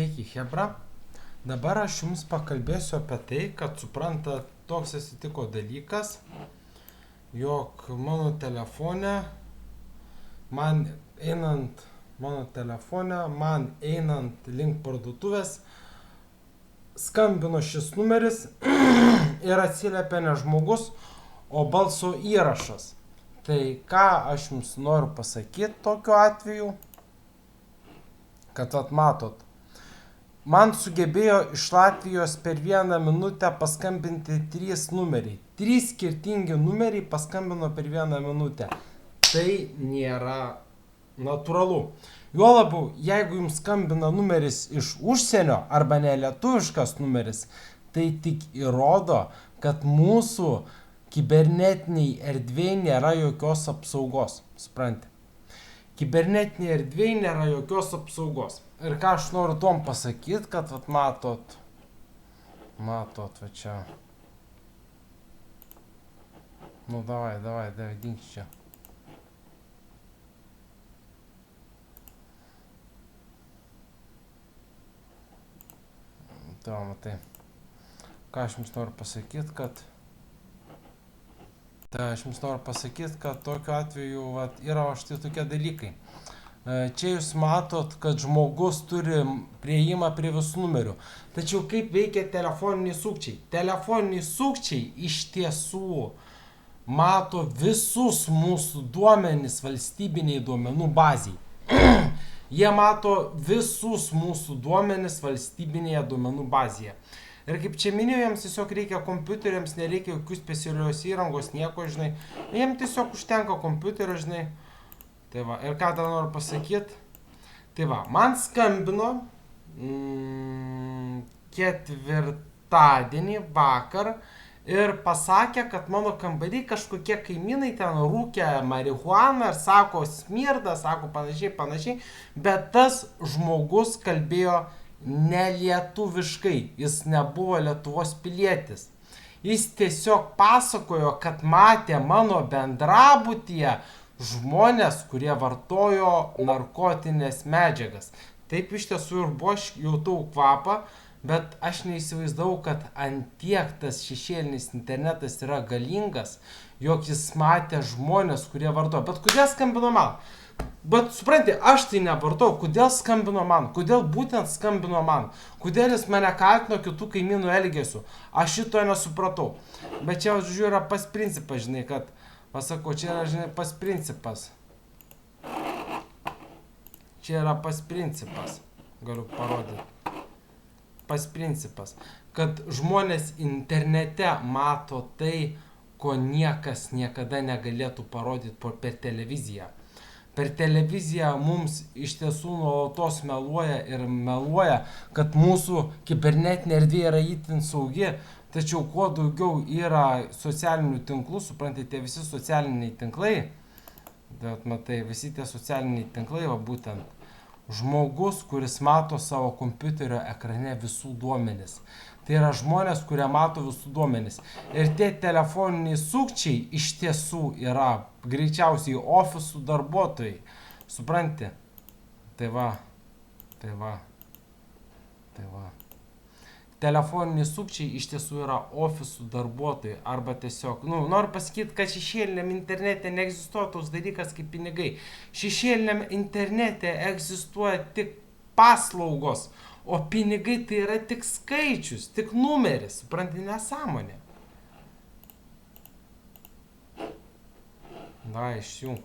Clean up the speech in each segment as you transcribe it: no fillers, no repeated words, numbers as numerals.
Sveiki, Hebra. Dabar aš jums pakalbėsiu apie tai, kad suprantat, toks atsitiko dalykas, jog mano telefone, man einant link parduotuvės, skambino šis numeris ir atsiliepė ne žmogus, o balso įrašas. Tai ką aš jums noriu pasakyti tokiu atveju, kad matot, man sugebėjo iš Latvijos per 1 minutę paskambinti 3 numeriai. 3 skirtingi numeriai paskambino per 1 minutę. Tai nėra natūralu. Juo labiau, jeigu jums skambina numeris iš užsienio arba nelietuviškas numeris, tai tik įrodo, kad mūsų kibernetiniai erdvėje nėra jokios apsaugos. Suprantate? Kibernetiniai erdvėje nėra jokios apsaugos. Ir ką aš noriu tom pasakyti, kad matot, va čia. Nu, davai, dink čia. Tai, matai. Ką aš jums noriu pasakyti, kad tokiu atveju yra štai tokie dalykai. Čia jūs matot, kad žmogus turi prieimą prie visų numerių. Tačiau kaip veikia telefoniniai sukčiai? Telefoniniai sukčiai iš tiesų mato visus mūsų duomenis valstybiniai duomenų baziai. Jie mato visus mūsų duomenis valstybinėje duomenų bazėje. Ir kaip čia minėjau, jiems tiesiog reikia kompiuterio, jiems nereikia jokių specialios įrangos, nieko, žinai. Jiems tiesiog užtenka kompiuterio, žinai. Tai va, ir ką dar noriu pasakyti? Tai va, man skambino ketvirtadienį vakar ir pasakė, kad mano kambarį kažkokie kaimynai ten rūkė marihuaną ir sako smirda, sako panašiai, bet tas žmogus kalbėjo nelietuviškai, jis nebuvo Lietuvos pilietis. Jis tiesiog pasakojo, kad matė mano bendrabutyje žmonės, kurie vartojo narkotinės medžiagas. Taip iš tiesų ir buvo, aš jautau kvapą, bet aš neįsivaizdavau, kad antiek tas šešėlinis internetas yra galingas, jog jis matė žmonės, kurie vartojo. Bet kodėl skambino man? Bet supranti, aš tai nevartau, kodėl skambino man, kodėl būtent skambino man, kodėl jis mane kaltino kitų kaimynų elgesiu, aš šito nesupratau. Bet čia, žiūrėjau, yra pas principas, žinai, kad, pasakau, čia yra, žinai, pas principas. Čia yra pas principas, galiu parodyti. Pas principas, kad žmonės internete mato tai, ko niekas niekada negalėtų parodyti per televiziją. Per televiziją mums iš tiesų nuolatos meluoja, kad mūsų kibernetinė erdvė yra itin saugi, tačiau kuo daugiau yra socialinių tinklų, suprantate, visi socialiniai tinklai, bet matai, visi tie socialiniai tinklai, va būtent, žmogus, kuris mato savo kompiuterio ekrane visų duomenis. Tai yra žmonės, kurie mato visų duomenis. Ir tie telefoniniai sukčiai iš tiesų yra greičiausiai ofisų darbuotojai. Supranti? Tai va. Telefoniniai sukčiai iš tiesų yra ofisų darbuotojai. Arba tiesiog, noriu pasakyti, kad šešėliniam internete neegzistuoja toks dalykas kaip pinigai. Šešėliniam internete egzistuoja tik paslaugos. O pinigai tai yra tik skaičius, tik numeris, supranti, nesąmonė. Davai, išjunk.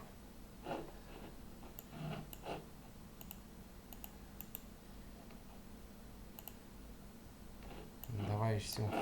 Davai, išjunk.